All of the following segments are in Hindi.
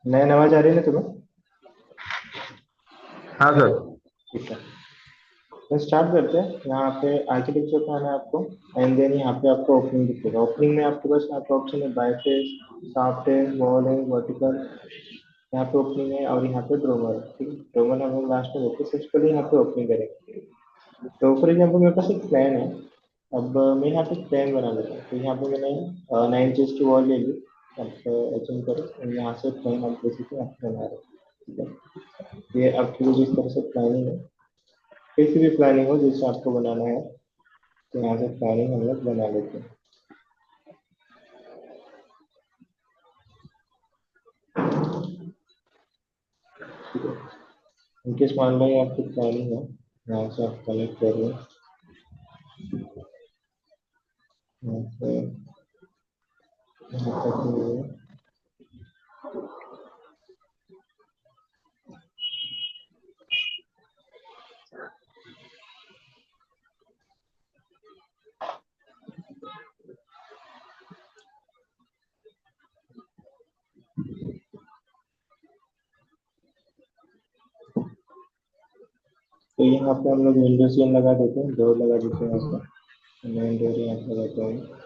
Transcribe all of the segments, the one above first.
नया आवाज आ रही है ना तुम्हें? हाँ सर। ठीक है, तो स्टार्ट करते हैं। यहाँ पे आर्किटेक्चर का आना है आपको। एंड देन यहाँ पे आपको ओपनिंग दिखेगा। ओपनिंग में आपके पास यहाँ पे ऑप्शन है बायफेस, शाफ्ट है, वॉल है, वर्टिकल। यहाँ पे ओपनिंग है और यहाँ पे ड्रोमर है। ठीक है, ड्रोमर हम लोग लास्ट में देखते हैं। सबसे पहले यहाँ पे ओपनिंग करेंगे। तो फॉर एग्जाम्पल मेरे पास एक प्लान है। अब मैं यहाँ पे प्लान बना लेता हूँ। तो यहाँ पे मैंने 9 इंचेस की वॉल ले ली। अब एचन करो और यहाँ से प्लान आप बेसिकली आप बना रहे हो। ठीक है, ये आपकी जो जिस तरह से प्लानिंग है, कैसी भी प्लानिंग हो जैसे आपको बनाना है, तो यहाँ से प्लानिंग हम लोग बना लेते हैं। ठीक है, इनकेस मान लो ये आपकी प्लानिंग है, यहाँ से आप कनेक्ट कर रहे हो। यहाँ से यहाँ तक ये है। तो यहाँ पे हम लोग विंडो सील लगा देते हैं, डोर लगा देते हैं। यहाँ पे मेन डोर यहाँ पे लगाते हैं।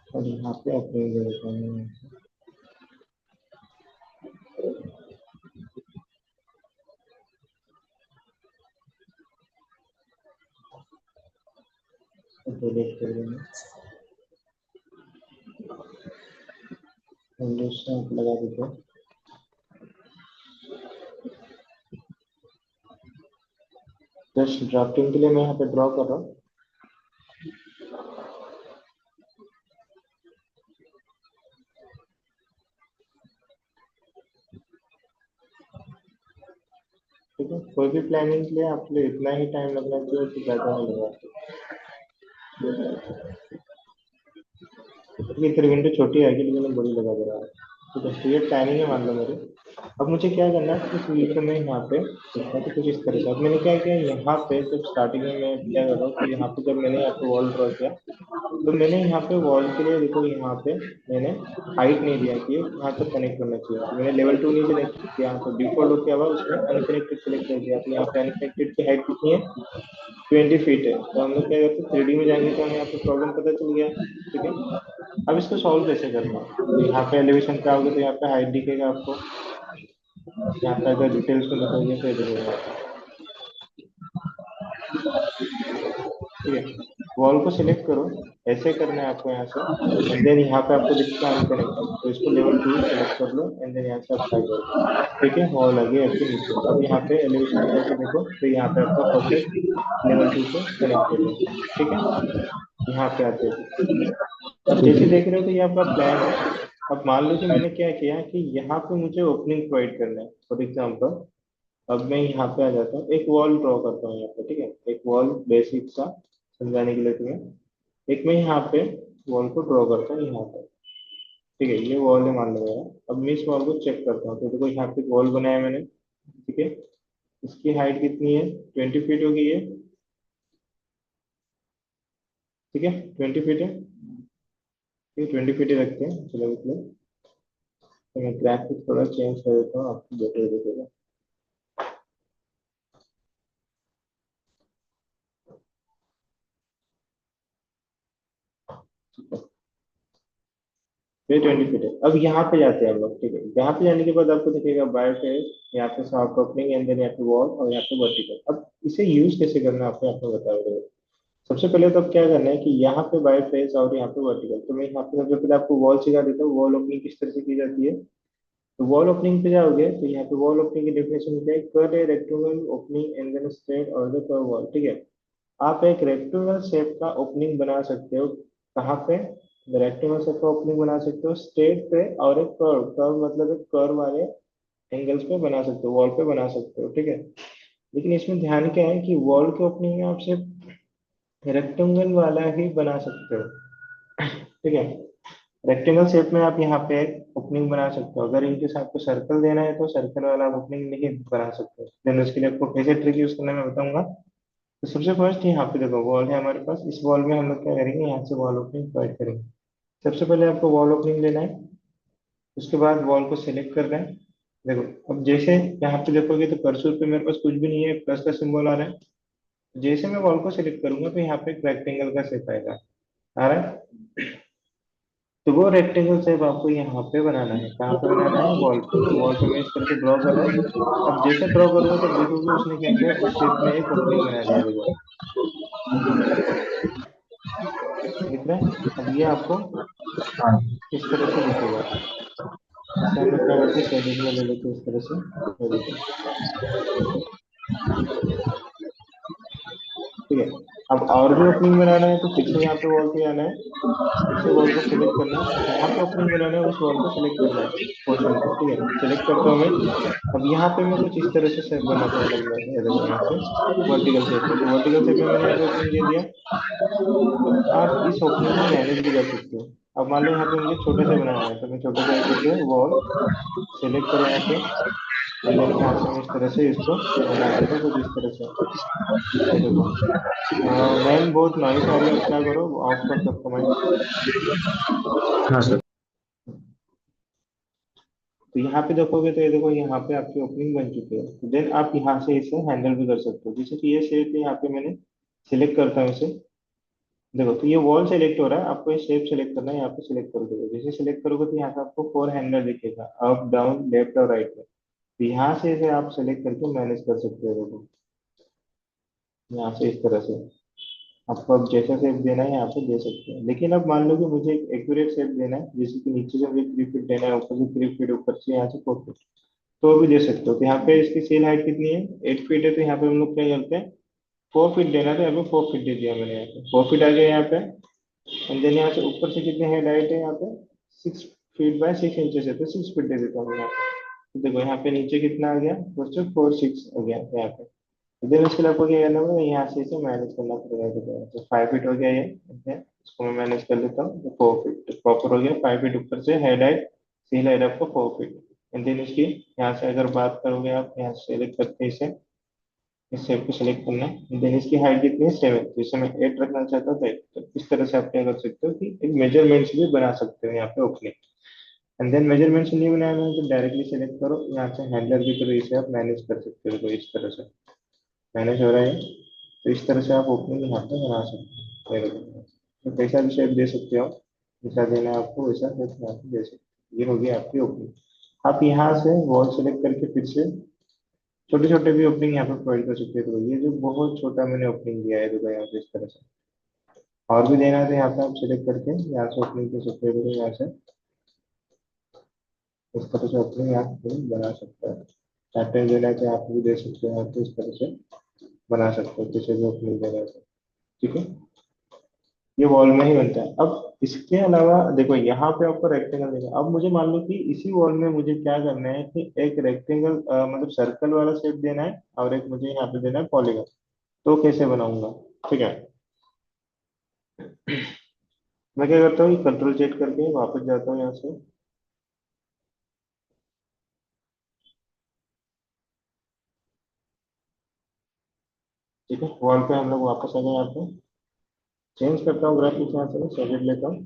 और यहाँ पे अपने दे देते हैं। डिलीट कर देंगे। विंडोज से आप लगा देते हैं। जस्ट ड्राफ्टिंग के लिए मैं यहाँ पे ड्रॉ कर रहा हूँ। ठीक है, कोई भी प्लानिंग के लिए आपको इतना ही टाइम लगना चाहिए कि ज़्यादा नहीं लगा। क्योंकि तेरी विंडो छोटी आएगी लेकिन मैं बड़ी लगा दे रहा हूँ। ठीक है, तो ये टाइमिंग है मान लो मेरी। अब मुझे क्या करना है, इस वीक में यहाँ पे देखना तो कुछ इस तरह से। अब मैंने क्या किया, यहाँ पे जब स्टार्टिंग में मैं क्या कर रहा हूँ कि यहाँ पे जब मैंने यहाँ पे वॉल ड्रॉ किया, तो मैंने यहाँ पे वॉल के लिए देखो, यहाँ पे मैंने हाइट नहीं दिया कि यहाँ तक कनेक्ट करना चाहिए। तो मैंने लेवल 2 नहीं सेलेक्ट किया, तो डिफॉल्ट हो क्या हुआ, उसने अनकनेक्टेड सेलेक्ट कर दिया। तो यहाँ पे अनकनेक्टेड की हाइट कितनी है, 20 फीट है। तो हम लोग क्या करते हैं, 3D में जाएंगे तो हमें यहाँ पे प्रॉब्लम पता चल गया। ठीक है, अब इसको सॉल्व कैसे करना है, तो यहाँ पे एलिवेशन पे आओगे तो यहाँ पे हाइट दिखेगा आपको। यहाँ पे अगर डिटेल्स में देखोगे तो ये दिखेगा आपको। ठीक है, वॉल को सिलेक्ट करो। ऐसे करना है आपको यहाँ से। एंड देन यहाँ पे आपको दिखता है अनकनेक्टेड, तो इसको लेवल 2 सेलेक्ट कर लो। एंड देन यहाँ से अप्लाई कर दो। ठीक है, वॉल आ गई आपके नीचे। अब यहाँ पे एलिवेशन में जाके देखो तो यहाँ पे आपका परफेक्ट लेवल 2 से कनेक्टेड है। ठीक है, यहाँ पे आते हैं। अब ठीक जैसे है। देख रहे हो तो ये आपका प्लान है। अब मान लो कि मैंने क्या किया कि यहाँ पे मुझे ओपनिंग प्रोवाइड करना है। फॉर एग्जाम्पल, अब मैं यहाँ पे आ जाता हूँ, एक वॉल ड्रॉ करता हूँ यहाँ पे। ठीक है, एक वॉल बेसिक सा समझाने के लिए तुम्हें। एक मैं यहाँ पे वॉल को ड्रॉ करता हूँ यहाँ पे। ठीक है, ये वॉल है मान लो मेरा। अब मैं इस वॉल को चेक करता हूँ, तो देखो यहाँ पे वॉल बनाया मैंने। ठीक है, इसकी हाइट कितनी है, 20 फीट होगी ये। ठीक है, 20 फीट है। ठीक है, 20 फीट ही रखते हैं चलो इसलिए। तो मैं ग्राफिक थोड़ा चेंज कर देता हूँ, आपको बेटर दिखेगा। ये 20 फीट है। अब यहाँ पे जाते हैं हम लोग। ठीक है, यहाँ पे जाने के बाद आपको दिखेगा बायोफेस, यहाँ पे सॉफ्ट ओपनिंग, एंड देन यहाँ पे वॉल, और यहाँ पे वर्टिकल। अब इसे यूज कैसे करना है आपने आपको बता रहे हो। सबसे पहले तो अब क्या करना है कि यहाँ पे बायोफेस और यहाँ पे वर्टिकल। तो मैं यहाँ पे सबसे पहले आपको वॉल सिखा देता हूँ, वॉल ओपनिंग किस तरह से की जाती है। तो वॉल ओपनिंग पे जाओगे तो यहाँ पे वॉल ओपनिंग की डेफिनेशन क्या है, कर a rectangle opening and then straight और द कर्व वॉल। ठीक है, आप एक रेक्टेंगल शेप का ओपनिंग बना सकते हो। कहाँ पे, रेक्टेंगल शेप का ओपनिंग बना सकते हो स्ट्रेट पे, और एक कर्व, कर्व मतलब एक कर्व वाले एंगल्स पे बना सकते हो, वॉल पे बना सकते हो। ठीक है, लेकिन इसमें ध्यान क्या है कि वॉल के ओपनिंग में आप सिर्फ रेक्टेंगल वाला ही बना सकते हो। ठीक है। रेक्टेंगल शेप में आप यहाँ पे एक ओपनिंग बना सकते हो। अगर इनके साथ आपको सर्कल देना है तो सर्कल वाला ओपनिंग नहीं बना सकते। देन उसके लिए आपको कैसे ट्रिक यूज करना है मैं बताऊंगा। तो सबसे फर्स्ट यहाँ पे देखो वॉल है हमारे पास, इस वॉल में हम लोग क्या करेंगे, यहाँ से वॉल ओपनिंग प्रोवाइड करेंगे। सबसे पहले आपको वॉल ओपनिंग लेना है, उसके बाद वॉल को सिलेक्ट करना है। देखो अब जैसे यहाँ पे देखोगे तो कर्सर पे मेरे पास कुछ भी नहीं है, प्लस का सिंबल आ रहा है। जैसे मैं वॉल को सिलेक्ट करूंगा तो यहाँ पे एक रेक्टेंगल का शेप आएगा, आ रहा है। तो वो रेक्टेंगल शेप आपको यहाँ पे बनाना है। कहाँ पे बनाना है, वॉल पे। तो वॉल पे मैं इस तरह से ड्रॉ कर रहा हूँ। अब जैसे ड्रॉ करूंगा तब देखोगे उसने क्या किया, उस शेप में एक ओपनिंग बना दिया। देखो दिख रहा है। अब ये आपको हाँ। इस तरह से दिखेगा। इसे हम लोग क्या करते हैं, शेडिंग में ले लेते हैं इस तरह से। ये देखो, ठीक है। अब और भी ओपनिंग बनाना है तो फिर से यहाँ पे वॉल पे आना है, फिर से वॉल को सिलेक्ट करना है, जहाँ पे ओपनिंग बनाना है उस वॉल को सिलेक्ट करना है, पोर्शन को। ठीक है, सिलेक्ट करता हूँ मैं। अब यहाँ पे मैं कुछ इस तरह से शेप बनाता हूँ लंबा सा। ये देखो यहाँ से वर्टिकल शेप में, तो वर्टिकल शेप में मैंने यहाँ पे ओपनिंग दे दिया। अब आप इस ओपनिंग को मैनेज भी कर सकते हो। अब मान लो यहाँ पे मुझे छोटे से बनाना है तो मैं छोटे से करके वॉल सिलेक्ट करो यहाँ पे, एंड देन यहाँ से मैं इस तरह से इसको बना देता हूँ कुछ इस तरह से। ये देखो मैम बहुत नॉइस आ रही है, आप क्या करो ऑफ कर सकते हो माइक। हाँ सर। तो यहाँ पे देखोगे तो ये देखो यहाँ पे आपकी ओपनिंग बन चुकी है। देन आप यहाँ से इसे हैंडल भी कर सकते हो, जैसे कि ये शेप यहाँ पे मैंने सिलेक्ट करता हूँ इसे। देखो तो ये वॉल सेलेक्ट हो रहा है, आपको ये शेप सेलेक्ट करना है, यहाँ पे सिलेक्ट कर दोगे। जैसे सिलेक्ट करोगे तो यहाँ पे आपको 4 हैंडल दिखेगा, अप डाउन लेफ्ट और राइट में। तो यहाँ से इसे आप सेलेक्ट करके मैनेज कर सकते हो। देखो यहाँ से इस तरह से आपको अब जैसा शेप देना है यहाँ पे दे सकते हैं। लेकिन अब मान लो कि मुझे एक एक्यूरेट शेप देना है, जैसे कि नीचे से मुझे 3 फीट देना है, ऊपर से 3 फीट, ऊपर से यहाँ से 4 फीट, तो भी दे सकते हो। तो यहाँ पे इसकी सेल हाइट कितनी है, 8 फीट है। तो यहाँ पे हम लोग क्या करते हैं, 4 फीट देना, तो यहाँ पे 4 फीट दे दिया मैंने। यहाँ पे 4 फीट आ गया यहाँ पे। एंड देन यहाँ से ऊपर से कितने हेड हाइट है यहाँ पे, 6 फीट बाय 6 इंचेस है, तो 6 फीट दे देता हूँ यहाँ पे। तो देखो यहाँ पे नीचे कितना आ गया, 4 6 हो गया यहाँ पे। देन उसके लिए आपको क्या करना होगा, यहाँ से इसे मैनेज करना पड़ेगा। तो 5 फीट हो गया ये, ठीक है। इसको मैं मैनेज कर लेता हूँ। तो 4 फीट प्रॉपर हो गया। 5 फीट ऊपर से हेड हाइट, सील हाइट आपको 4 फीट। एंड देन इसकी यहाँ से अगर बात करोगे, आप यहाँ से सेलेक्ट करके इसे, इस शेप को सिलेक्ट करना है। देन इसकी हाइट कितनी है, 7। जैसे मैं 8 रखना चाहता हूँ तो 8। तो इस तरह से आप क्या कर सकते हो कि एक मेजरमेंट्स भी बना सकते हो यहाँ पे ओपनिंग। एंड देन मेजरमेंट्स नहीं बनाना है तो डायरेक्टली सेलेक्ट करो, यहाँ से हैंडलर की थ्रू इसे आप मैनेज कर सकते हो। तो इस तरह से मैनेज हो रहा है। तो इस तरह से आप ओपनिंग यहाँ पे बना सकते हो। तो कैसा भी शेप दे सकते हो, जैसा देना है आपको वैसा शेप यहाँ पे दे सकते हो। ये होगी आपकी ओपनिंग। आप यहाँ से वॉल सेलेक्ट करके फिर से छोटे छोटे भी ओपनिंग यहाँ पे प्रोवाइड कर सकते हो। तो ये जो बहुत छोटा मैंने ओपनिंग दिया है देखो यहाँ पे इस तरह से, और भी देना है तो यहाँ पे आप सिलेक्ट करके यहाँ से ओपनिंग कर सकते हो। देखो यहाँ से इस तरह से ओपनिंग आप बना सकते हो। पैटर्न देना है तो आप भी दे सकते हो, आप इस तरह से बना सकते हो किसी भी ओपनिंग देना है तो। ठीक है, ये वॉल में ही बनता है। अब इसके अलावा देखो यहाँ पे आपको रेक्टेंगल देगा। अब मुझे मान लो कि इसी वॉल में मुझे क्या करना है कि एक रेक्टेंगल मतलब सर्कल वाला शेप देना है, और एक मुझे यहाँ पे देना है पॉलीगन। तो कैसे बनाऊंगा, ठीक है। मैं क्या करता हूँ, कंट्रोल जेड करके वापस जाता हूँ यहाँ से। ठीक है, वॉल पे हम लोग वापस आ गए यहाँ पे। चेंज करता हूँ ग्राफिक्स, यहाँ से मैं सॉलिड लेता हूँ।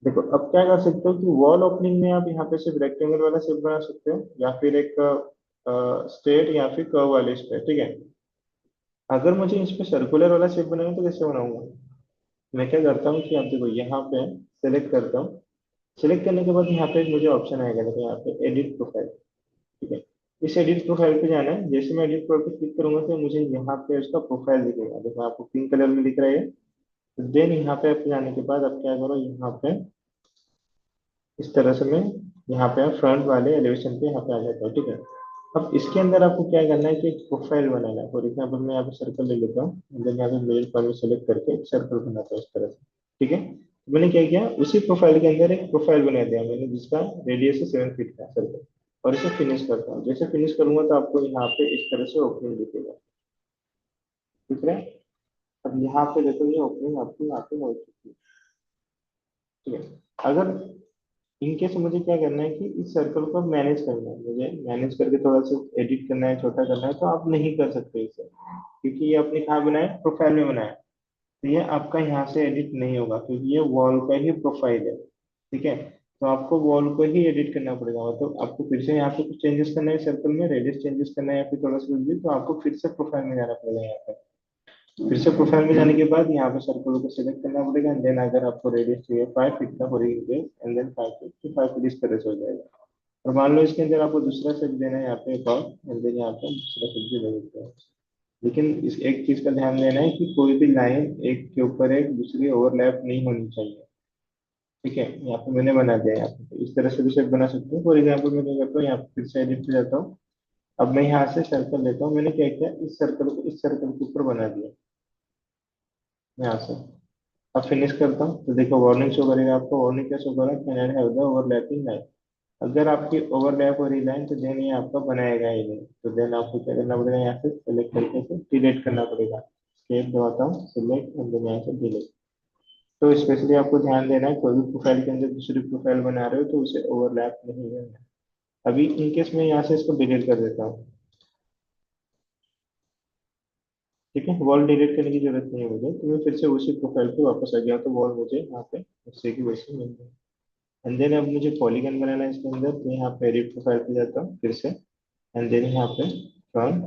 देखो अब क्या कर सकते हो कि वॉल ओपनिंग में आप यहाँ पे सिर्फ रेक्टेंगल वाला शेप बना सकते हो, या फिर एक स्ट्रेट या फिर कर्व वाले स्ट्रेट। ठीक है, अगर मुझे इस पे सर्कुलर वाला शेप बनाना है तो कैसे बनाऊंगा। मैं क्या करता हूँ कि आप देखो यहाँ पे सेलेक्ट करता हूँ। सेलेक्ट करने के बाद यहाँ पे मुझे ऑप्शन आएगा, देखो यहाँ पे एडिट प्रोफाइल। ठीक है, इस एडिट प्रोफाइल पे जाना है। जैसे मैं एडिट प्रोफाइल पे क्लिक करूंगा तो मुझे यहाँ पे उसका प्रोफाइल दिखेगा। देखो आपको पिंक कलर में दिख रहा है। देन यहाँ पे आप जाने के बाद आप क्या करो, यहाँ पे इस तरह से मैं यहाँ पे फ्रंट वाले एलिवेशन पे यहाँ पे आ जाता हूँ। ठीक है, अब इसके अंदर आपको क्या करना है कि एक प्रोफाइल बनाना है। फॉर एग्जाम्पल मैं यहाँ पे सर्कल ले लेता हूँ, देन यहाँ पे मेल पॉइंट में सेलेक्ट करके एक सर्कल बनाता हूँ इस तरह से। ठीक है, तो मैंने क्या किया, उसी प्रोफाइल के अंदर एक प्रोफाइल बना दिया मैंने, जिसका रेडियस है 7 फीट का सर्कल। और इसे फिनिश करता हूँ। जैसे फिनिश करूंगा तो आपको यहाँ पे इस तरह से ओपनिंग दिखेगा। ठीक है, अब यहाँ पे देखो ये ओपनिंग आपकी यहाँ पे हो चुकी है। ठीक है। अगर इनके से मुझे क्या करना है कि इस सर्कल को मैनेज करना है, मुझे मैनेज करके थोड़ा सा एडिट करना है, छोटा करना है, तो आप नहीं कर सकते इसे, क्योंकि ये आपने कहाँ बनाया, प्रोफाइल में बनाया। तो ये आपका यहाँ से एडिट नहीं होगा, क्योंकि ये वॉल का ही प्रोफाइल है। ठीक है। तो आपको वॉल को ही एडिट करना पड़ेगा, मतलब आपको फिर से यहाँ पे कुछ चेंजेस करना है सर्कल में, रेडियस चेंजेस करना है या फिर थोड़ा सा कुछ भी, तो आपको फिर से प्रोफाइल में जाना पड़ेगा यहाँ पे। फिर से प्रोफाइल में जाने के बाद यहाँ पे सर्कल को सिलेक्ट करना पड़ेगा, एंड देन अगर आपको रेडियस चाहिए 5 फीट का होरिजेंटल, एंड देन 5 फीट तो 5 फीट इस तरह से हो जाएगा। और मान लो इसके अंदर आपको दूसरा शेप देना है यहाँ पे एक और, एंड देन यहाँ पे दूसरा शेप भी दे देते हैं। लेकिन इस एक चीज का ध्यान देना है कि कोई भी लाइन एक के ऊपर एक दूसरी ओवरलैप नहीं होनी चाहिए। ठीक है। यहाँ पे मैंने बना दिया, यहाँ पे तो इस तरह से भी शेप बना सकते हो। फॉर एग्जाम्पल मैं क्या करता हूँ, यहाँ पे फिर से एडिट पे जाता हूँ। अब मैं यहाँ से सर्कल लेता हूँ, मैंने क्या किया, इस सर्कल को इस सर्कल के ऊपर बना दिया यहाँ से। अब फिनिश करता हूँ तो देखो वार्निंग शो करेगा आपको। वार्निंग क्या शो करा, can add have the overlapping line. अगर आपकी ओवरलैप हो रही लाइन तो देन ये आपका बनाएगा ही नहीं। तो देन आपको क्या करना पड़ेगा, यहाँ से सेलेक्ट करके से डिलीट करना पड़ेगा। स्केप दबाता हूँ, सिलेक्ट, एंड देन यहाँ से डिलीट। तो स्पेशली आपको ध्यान देना है, कोई भी प्रोफाइल के अंदर दूसरी प्रोफाइल बना रहे हो तो उसे ओवरलैप नहीं करना है। अभी इनकेस मैं यहाँ से इसको डिलीट कर देता हूँ। ठीक है। वॉल डिलीट करने की जरूरत नहीं है मुझे, तो मैं फिर से उसी प्रोफाइल पे वापस आ गया, तो वॉल मुझे यहाँ पे उसी की वैसे मिल गई। एंड देन अब मुझे पॉलीगन बनाना है इसके अंदर, तो यहाँ पे एडिट प्रोफाइल पे जाता हूँ फिर से, एंड देन यहाँ पे फ्रॉम,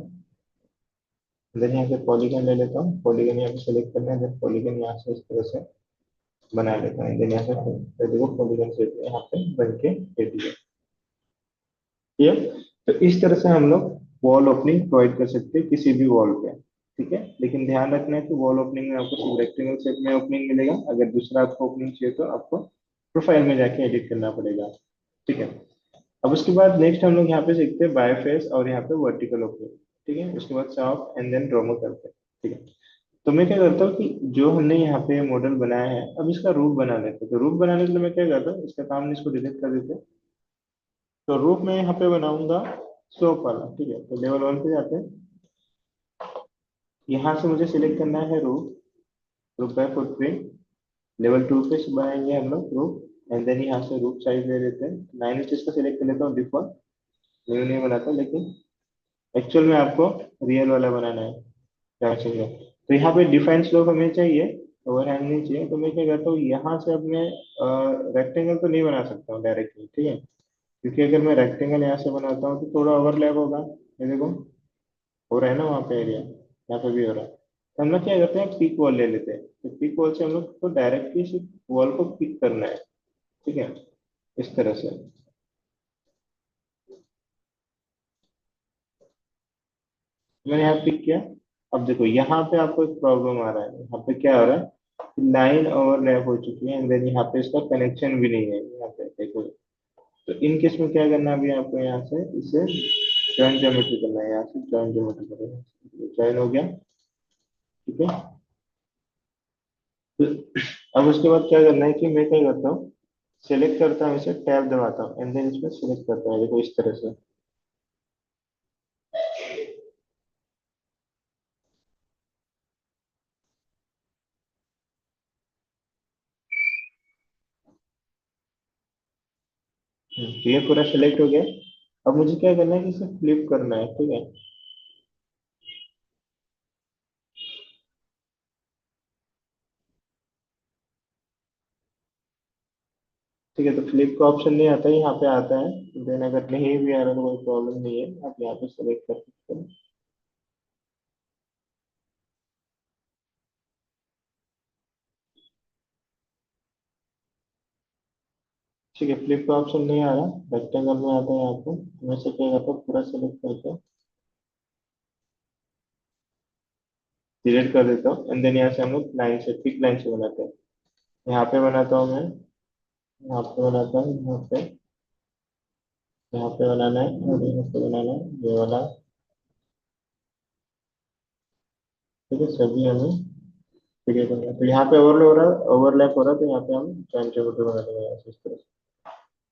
देन यहाँ से पॉलीगन ले लेता हूँ। पॉलीगन यहाँ पे सेलेक्ट करना है, देन पॉलीगन यहाँ से इस तरह से बना लेता हूँ। देन यहाँ से देखो पॉलीगन से यहाँ पे बन के रेडी है। ठीक है। तो इस तरह से हम लोग वॉल ओपनिंग प्रोवाइड कर सकते हैं किसी भी वॉल पे। ठीक है। लेकिन ध्यान रखना है कि वॉल ओपनिंग में आपको सिर्फ रेक्टेंगल शेप में ओपनिंग मिलेगा। अगर दूसरा आपको ओपनिंग चाहिए तो आपको प्रोफाइल में जाके एडिट करना पड़ेगा। ठीक है। अब उसके बाद नेक्स्ट हम लोग यहाँ पे सीखते हैं बायोफेस और यहाँ पे वर्टिकल ओपनिंग। ठीक है। उसके बाद सॉफ्ट एंड देन ड्रोमो करते हैं। ठीक है। तो मैं क्या करता हूँ कि जो हमने यहाँ पे मॉडल बनाया है, अब इसका रूप बना लेते हैं। तो रूप बनाने के लिए मैं क्या करता हूँ, इसका काम इसको डिलीट कर देते हैं। तो रूप में यहाँ पे बनाऊंगा स्लोप वाला। ठीक है। तो लेवल 1 पे जाते हैं। यहाँ से मुझे सिलेक्ट करना है रूप, रूप बाय फुटप्रिंट। लेवल 2 पे बनाएंगे हम लोग रूप, एंड देन यहाँ से रूप साइज ले लेते हैं। 9 इंचेस का सिलेक्ट कर लेता हूँ डिफॉल्ट। न्यू नहीं बनाता, लेकिन एक्चुअल में आपको रियल वाला बनाना है, क्या चाहिए। तो यहाँ पे डिफाइन स्लोप हमें चाहिए, ओवरहैंग नहीं चाहिए। तो मैं क्या करता हूँ, यहाँ से अब मैं रेक्टेंगल तो नहीं बना सकता हूँ डायरेक्टली। ठीक है। क्योंकि अगर मैं रेक्टेंगल यहाँ से बनाता हूँ तो थोड़ा ओवरलैप होगा। ये देखो हो रहा है ना, वहाँ पे एरिया, यहाँ पे भी हो रहा है। तो हम लोग क्या करते हैं, पिक वॉल ले लेते हैं। तो पिक वॉल से हम लोग को डायरेक्टली सिर्फ वॉल को पिक करना है। ठीक है। इस तरह से मैंने यहाँ पिक किया। अब देखो यहाँ पे आपको एक प्रॉब्लम आ रहा है। यहाँ पे क्या हो रहा है, लाइन ओवरलैप हो चुकी है, एंड देन यहाँ पे इसका कनेक्शन भी नहीं है। यहाँ पे देखो, तो इन केस में क्या करना है, अभी आपको यहाँ से इसे जॉइन ज्योमेट्री करना है। यहाँ से जॉइन ज्योमेट्री करेंगे, जॉइन हो गया। ठीक है। तो अब उसके बाद क्या करना है कि मैं क्या करता हूँ, सेलेक्ट करता हूँ, इसे टैब दबाता हूँ, एंड देन इसमें सेलेक्ट करता हूँ, देखो इस तरह से। तो ये पूरा सेलेक्ट हो गया। अब मुझे क्या करना है कि इसे फ्लिप करना है। ठीक है। ठीक है। तो फ्लिप का ऑप्शन नहीं आता है, यहाँ पे आता है। देन अगर नहीं भी आ रहा तो कोई प्रॉब्लम नहीं है, आप यहाँ पे सेलेक्ट कर सकते हैं। ठीक है। फ्लिप का ऑप्शन नहीं आ रहा, रेक्टेंगल में आता है यहाँ पे। मैं से क्या करता हूँ, पूरा सेलेक्ट करके डिलीट कर देता हूँ, एंड देन यहाँ से हम लोग लाइन से पिक लाइन से बनाते हैं। यहाँ पे बनाता हूँ मैं, यहाँ पे बनाता हूँ, यहाँ पे बनाना है, और यहाँ पे बनाना है ये वाला। ठीक है। सभी हमें क्लियर करना है। तो यहाँ पे ओवरलैप हो रहा है, तो यहाँ पे हम जॉइन ज्योमेट्री बना देंगे ऐसे इस तरह से।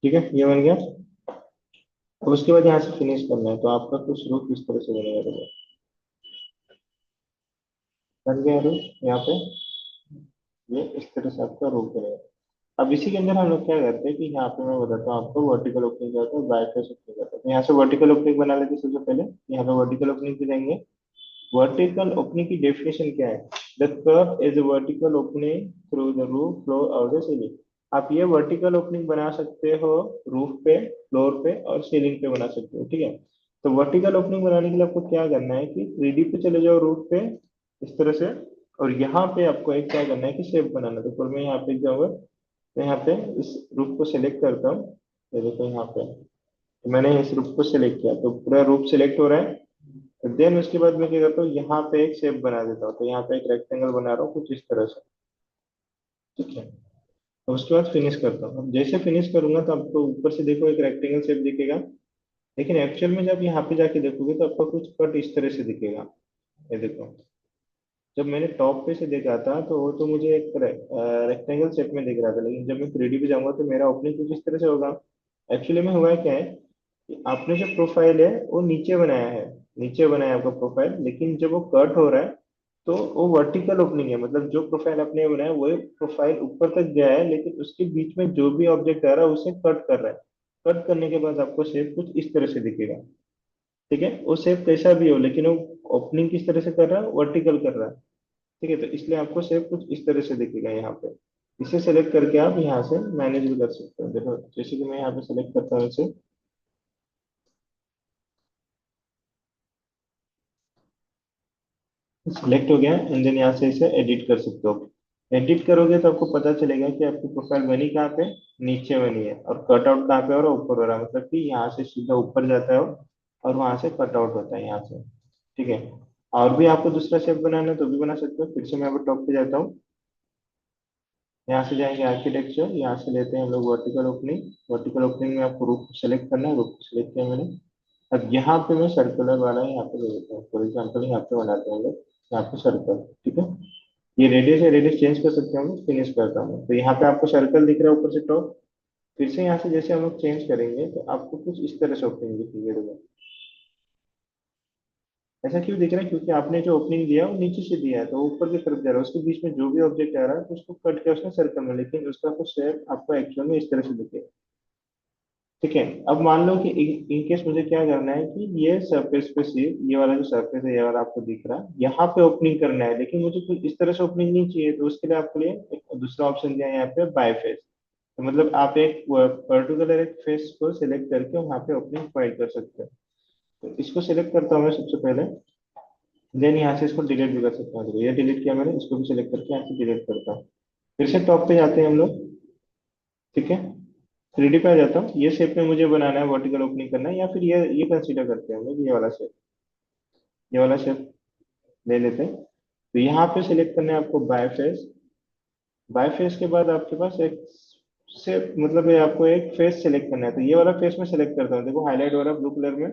ठीक है। ये बन गया। अब उसके बाद यहाँ से फिनिश करना है, तो आपका कुछ रूप इस तरह से बनेगा। देखो बन गया रूप। यहाँ पे ये इस तरह से आपका रूप बनेगा। अब इसी के अंदर हम लोग क्या करते हैं कि यहाँ पे मैं बताता हूँ आपको वर्टिकल ओपनिंग क्या होता है, बायफेस ओपनिंग क्या होता है। तो यहाँ से वर्टिकल ओपनिंग बना लेते हैं सबसे पहले। यहाँ पे वर्टिकल ओपनिंग पे जाएंगे। वर्टिकल ओपनिंग की डेफिनेशन क्या है? The curve is a vertical opening through the roof floor और द सीलिंग। आप ये वर्टिकल ओपनिंग बना सकते हो रूफ पे, फ्लोर पे और सीलिंग पे बना सकते हो, ठीक है। तो वर्टिकल ओपनिंग बनाने के लिए आपको क्या करना है कि 3D पे चले जाओ रूफ पे इस तरह से। और यहाँ पे आपको एक क्या करना है कि शेप बनाना है। तो फिर मैं यहाँ पे जाऊंगा, तो यहाँ पे इस रूफ को सिलेक्ट करता हूँ। ये देखो यहाँ पे, तो मैंने इस रूफ को सिलेक्ट किया तो पूरा रूफ सिलेक्ट हो रहा है। देन उसके बाद मैं क्या करता हूँ, यहाँ पे एक शेप बना देता हूँ। तो यहाँ पे एक रेक्टेंगल बना रहा हूँ कुछ इस तरह से, ठीक है। और उसके बाद फिनिश करता हूँ। अब जैसे फिनिश करूंगा तो आपको ऊपर से देखो एक रेक्टेंगल शेप दिखेगा। लेकिन एक्चुअल में जब यहाँ पे जाके देखोगे तो आपको कुछ कट इस तरह से दिखेगा। ये देखो, जब मैंने टॉप पे से देखा था तो वो तो मुझे एक रेक्टेंगल शेप में दिख रहा था, लेकिन जब मैं 3D पे जाऊंगा तो मेरा ओपनिंग कुछ इस तरह से होगा। एक्चुअली में हुआ क्या है कि आपने जो प्रोफाइल है वो नीचे बनाया है, नीचे बनाया है आपका प्रोफाइल, लेकिन जब वो कट हो रहा है तो वो वर्टिकल ओपनिंग है। मतलब जो प्रोफाइल आपने बनाया वही प्रोफाइल ऊपर तक गया है, लेकिन उसके बीच में जो भी ऑब्जेक्ट आ रहा है उसे कट कर रहा है। कट करने के बाद आपको शेप कुछ इस तरह से दिखेगा, ठीक है। वो शेप कैसा भी हो, लेकिन वो ओपनिंग किस तरह से कर रहा है, वर्टिकल कर रहा है, ठीक है। तो इसलिए आपको शेप कुछ इस तरह से दिखेगा यहाँ पे। इसे सेलेक्ट करके आप यहाँ से मैनेज भी कर सकते हो। देखो जैसे कि मैं यहाँ पे सेलेक्ट करता हूँ इसे, सिलेक्ट हो गया एंड देन यहाँ से इसे एडिट कर सकते हो। एडिट करोगे तो आपको पता चलेगा कि आपकी प्रोफाइल बनी कहाँ पे, नीचे बनी है। और कटआउट कहाँ पे हो रहा है, ऊपर हो रहा है। मतलब कि यहाँ से सीधा ऊपर जाता है वो, और वहां से कटआउट होता है यहाँ से, ठीक है। और भी आपको दूसरा शेप बनाना है तो भी बना सकते हो। फिर से मैं अब टॉप पे जाता हूँ, यहाँ से जाएंगे आर्किटेक्चर, यहाँ से लेते हैं हम लोग वर्टिकल ओपनिंग। वर्टिकल ओपनिंग में आपको रूफ सेलेक्ट करना है, रूफ को सेलेक्ट किया मैंने। अब यहाँ पे मैं सर्कुलर वाला यहाँ पे ले लेता हूँ। फॉर एग्जाम्पल यहाँ पे बनाते हैं हम लोग, यहाँ पे सर्कल, ठीक है। ये रेडियस है, रेडियस चेंज कर सकते हैं हम लोग। फिनिश करता हूँ तो यहाँ पे आपको सर्कल दिख रहा है ऊपर से टॉप। फिर से यहाँ से जैसे हम लोग चेंज करेंगे तो आपको कुछ इस तरह से ओपनिंग दिखेगी, देखो। ऐसा क्यों दिख रहा है? क्योंकि आपने जो ओपनिंग दिया है वो नीचे से दिया है, तो वो ऊपर की तरफ जा रहा है। उसके बीच में जो भी ऑब्जेक्ट आ रहा है तो उसको कट किया उसने सर्कल में, लेकिन उसका कुछ शेप आपको एक्चुअल में इस तरह से दिखेगा, ठीक है। अब मान लो कि इन केस मुझे क्या करना है कि ये सरफेस पे सिर्फ ये वाला जो सरफेस है, ये वाला आपको दिख रहा है, यहाँ पे ओपनिंग करना है, लेकिन मुझे कुछ इस तरह से ओपनिंग नहीं चाहिए। तो उसके लिए आपके लिए एक दूसरा ऑप्शन दिया है यहाँ पे, बाय फेस। तो मतलब आप एक पर्टिकुलर एक फेस को सिलेक्ट करके वहाँ पे ओपनिंग प्रोवाइड कर सकते हैं। तो इसको सिलेक्ट करता हूँ मैं सबसे पहले। देन यहाँ से इसको डिलीट भी कर सकता हूँ। तो ये डिलीट किया मैंने, इसको भी सिलेक्ट करके यहाँ से डिलीट करता हूँ। फिर से टॉप पे जाते हैं हम लोग, ठीक है। 3D पे आ जाता हूँ। ये शेप में मुझे बनाना है, वर्टिकल ओपनिंग करना है, या फिर ये कंसीडर करते हैं हम लोग, ये वाला शेप, ये वाला शेप ले लेते हैं। तो यहाँ पे सिलेक्ट करना है आपको बाय फेस। बाय फेस के बाद आपके पास एक शेप, मतलब ये आपको एक फेस सिलेक्ट करना है। तो ये वाला फेस मैं सिलेक्ट करता हूँ, देखो हाईलाइट हो रहा है ब्लू कलर में।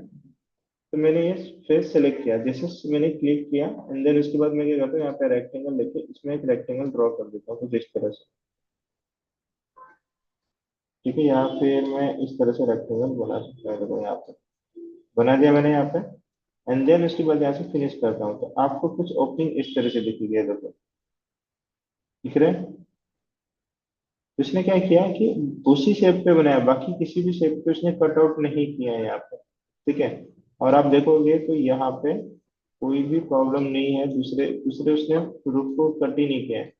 तो मैंने ये फेस सेलेक्ट किया, जैसे मैंने क्लिक किया एंड देन उसके बाद मैं क्या करता हूँ, यहाँ पे रेक्टेंगल लेके इसमें एक रेक्टेंगल ड्रॉ कर देता हूँ कुछ इस तरह से, ठीक है। यहाँ पे मैं इस तरह से रेक्टेंगल बना सकता हूँ, देखो यहाँ पे बना दिया मैंने यहाँ पे। एंड देन उसके बाद यहाँ से फिनिश करता हूँ तो आपको कुछ ओपनिंग इस तरह से दिखेगी, ये देखो, दिख रहा है। तो उसने क्या किया कि उसी शेप पे बनाया, बाकी किसी भी शेप पे उसने कट आउट नहीं किया है यहाँ पे, ठीक है। और आप देखोगे तो यहाँ पे कोई भी प्रॉब्लम नहीं है, दूसरे दूसरे उसने रूप को कट ही नहीं किया है।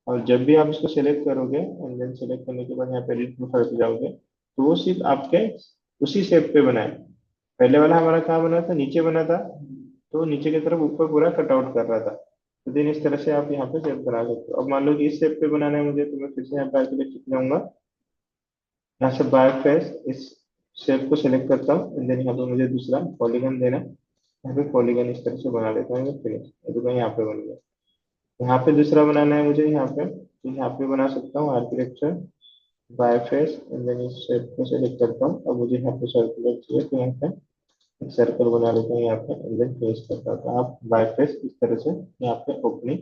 और जब भी आप इसको सेलेक्ट करोगे एंड देन सेलेक्ट करने के बाद यहाँ पे एडिट प्रोफाइल पे जाओगे तो वो सिर्फ आपके उसी शेप पे बना है। पहले वाला हमारा कहाँ बना था, नीचे बना था। तो नीचे की तरफ ऊपर पूरा कट आउट कर रहा था। तो देन इस तरह से आप यहाँ पे शेप बना सकते हो। अब मान लो कि इस शेप पे बनाना है मुझे, तो मैं फिर से यहाँ पे आर्किटेक्चर जाऊंगा। यहाँ से बाय फेस इस शेप को सिलेक्ट करता हूँ एंड देन यहाँ पे मुझे दूसरा पॉलीगन देना है। यहाँ पे पॉलीगन इस तरह से बना लेता हूँ, फिनिश। तो मैं यहाँ पे बन गया। यहाँ पे दूसरा बनाना है मुझे, यहाँ पे तो यहाँ पे बना सकता हूँ architecture by face and then इस शेप को सिलेक्ट करता हूँ। अब मुझे यहाँ पे सर्कुलर चाहिए तो यहाँ पे एक सर्कल बना लेता हूँ यहाँ पे एंड देन फिनिश करता हूँ। तो आप बाय फेस इस तरह से यहाँ पे ओपनिंग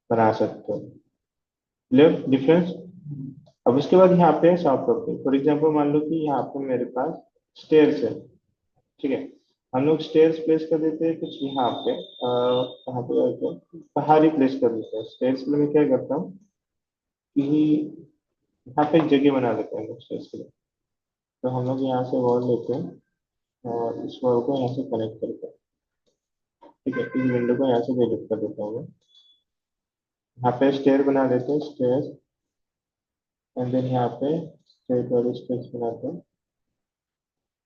बना सकते हो। Clear difference? अब उसके बाद यहाँ पे सॉफ्ट ओपनिंग, फॉर एग्जाम्पल मान लो कि यहाँ पे मेरे पास स्टेयर्स है, ठीक है। हम लोग स्टेयर्स प्लेस कर देते हैं कुछ यहाँ पे, कहाँ पे पहाड़ी प्लेस कर देते हैं। स्टेयर्स के लिए मैं क्या करता हूँ कि यहाँ पे एक जगह बना लेते हैं स्टेज के लिए। तो हम लोग यहाँ से वॉल लेते हैं और इस वॉल को यहाँ से कनेक्ट करते हैं। ठीक है, इस विंडो को यहाँ से डिलीट कर देता हूँ मैं। यहाँ पे स्टेयर बना लेते हैं, स्टेयर। एंड देन यहाँ पे स्ट्रेट वाली स्टेप्स बनाते हैं।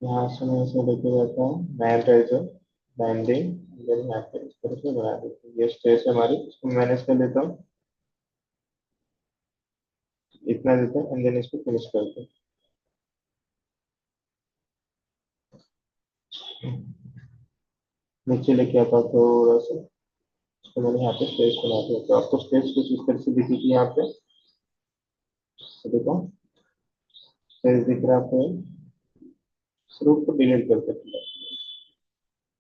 यहाँ से मैं इसे लेके जाता हूँ मैन रेजर बैंडिंग, देन यहाँ पे इस तरह से बना देते हैं। ये स्टेज है हमारी, इसको मैनेज कर लेता हूँ, इतना देते हैं एंड देन इसको फिनिश करते हैं। नीचे लेके आता हूँ थोड़ा सा, इसको मैंने यहाँ पे स्टेज बना दिया। तो आपको स्टेज कुछ इस तरह से दिखेगी यहाँ पे। तो देखो स्टेज दिख रहा है आपको, रूप को डिलीट कर सकते हैं।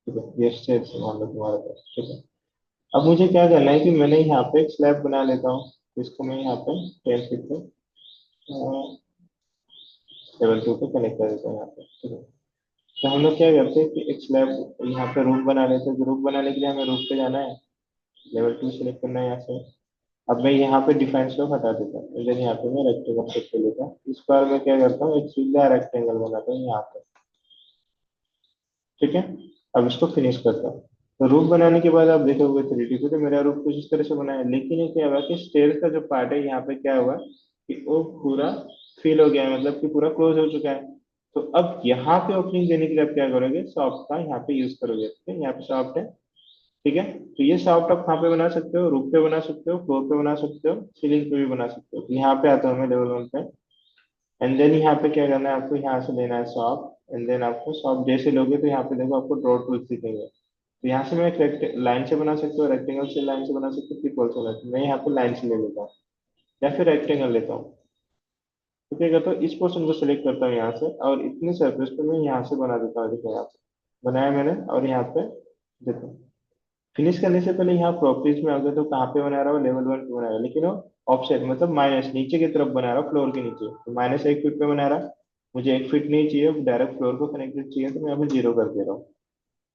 ठीक है, ये स्टेज मान लो तुम्हारे पास। ठीक है, अब मुझे क्या करना है कि मैंने यहाँ पे एक स्लैब बना लेता हूँ। इसको मैं यहाँ पे 10 फीट पे लेवल 2 पे कनेक्ट कर देता हूँ यहाँ पे। ठीक है, तो हम लोग क्या करते हैं कि एक स्लैब यहाँ पे रूफ बना लेते हैं। रूफ बनाने के लिए हमें रूफ पे जाना है, लेवल 2 सेलेक्ट करना है यहाँ से। अब मैं यहाँ पे डिफाइन स्लोप हटा देता हूँ, देन यहाँ पे मैं रेक्टेंगल सेट कर लेता हूँ। इस बार मैं क्या करता हूँ, एक सीधा रेक्टेंगल बनाता हूँ यहाँ पे। ठीक है, अब इसको फिनिश करता हूँ। तो रूफ बनाने के बाद आप देखोगे 3D पे, तो मेरा रूफ कुछ इस तरह से बना है। लेकिन ये क्या हुआ कि स्टेयर का जो पार्ट है यहाँ पे क्या हुआ कि वो पूरा फिल हो गया है, मतलब कि पूरा क्लोज हो चुका है। तो अब यहाँ पे ओपनिंग देने के लिए आप क्या करोगे, सॉफ्ट का यहाँ पे यूज करोगे। ठीक है, यहाँ पे सॉफ्ट है। ठीक है, तो ये सॉफ्ट आप कहाँ पे बना सकते हो, रूफ पे बना सकते हो, फ्लोर पे बना सकते हो, सीलिंग पे भी बना सकते हो। तो यहाँ पे आता हूँ मैं लेवल 1 पे। एंड देन यहाँ पे क्या करना है आपको, यहाँ से लेना है सॉफ्ट। एंड देन आपको सॉफ्ट जैसे लोगे तो यहाँ पे देखो आपको ड्रॉ टूल्स दिखेंगे। तो यहाँ से मैं एक लाइन से बना सकते हो, रेक्टेंगल से लाइन से बना सकते हो, ट्रिपल से बना सकते हो। मैं यहाँ पे लाइन से ले लेता हूँ या फिर रेक्टेंगल लेता हूँ। तो क्या करता हूँ, इस पोर्शन को सिलेक्ट करता हूँ यहाँ से, और इतनी सरफेस पे मैं यहाँ से बना देता हूँ। देखो यहाँ से बनाया मैंने, और यहाँ पे देखो फिनिश करने से पहले यहाँ प्रॉपर्टीज में आ गए तो कहाँ पे बना रहा हूँ, लेवल 1 पे बना रहा हूँ। लेकिन वो ऑफसेट मतलब माइनस नीचे की तरफ बना रहा हूँ, फ्लोर के नीचे। तो -1 फीट पे बना रहा, मुझे 1 फीट नहीं चाहिए, डायरेक्ट फ्लोर को कनेक्टेड चाहिए, तो मैं यहाँ पे 0 कर दे रहा हूँ।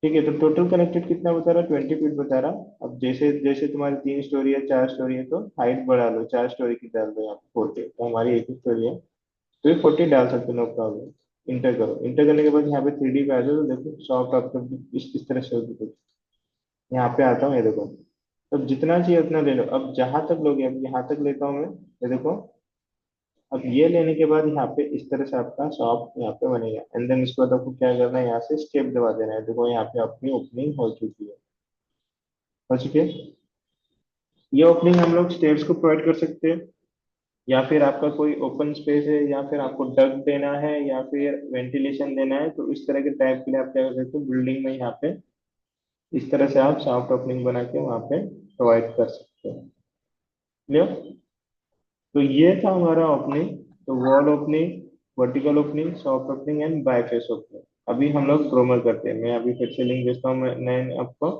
ठीक है, तो टोटल कनेक्टेड कितना बता रहा है, 20 फीट बता रहा। अब जैसे जैसे तुम्हारी 3 स्टोरी है, 4 स्टोरी है, तो हाइट बढ़ा लो, 4 स्टोरी की डाल दो यहाँ पे 40। तो हमारी एक ही स्टोरी है, तो ये 40 डाल सकते हो, नो प्रॉब्लम। इंटर करो, इंटर करने के बाद यहाँ पे 3D पे आ जाओ। तो देखो सॉफ्ट आपको इस तरह से होगी। यहाँ पे आता हूँ, ये देखो। अब जितना चाहिए उतना ले लो। अब जहां तक लोगे, अब यहाँ तक लेता हूँ मैं, ये देखो। अब ये लेने के बाद यहाँ पे इस तरह से आपका शॉप यहाँ पे बनेगा। एंड देन इसके बाद आपको क्या करना है, यहाँ से स्टेप दबा देना है। देखो यहाँ पे अपनी ओपनिंग हो चुकी है, हो चुकी है। ये ओपनिंग हम लोग स्टेप्स को प्रोवाइड कर सकते हैं, या फिर आपका कोई ओपन स्पेस है, या फिर आपको डक देना है, या फिर वेंटिलेशन देना है। तो इस तरह के टाइप के लिए आप क्या कर सकते हो, बिल्डिंग में यहाँ पे इस तरह से आप सॉफ्ट ओपनिंग बना के वहाँ पे प्रोवाइड कर सकते हो। क्लियर? तो ये था हमारा ओपनिंग। तो wall opening, vertical opening, soft opening and biface opening. अभी हम लोग प्रोमो करते हैं। मैं अभी फिर से लिंक भेजता हूँ मैं आपको।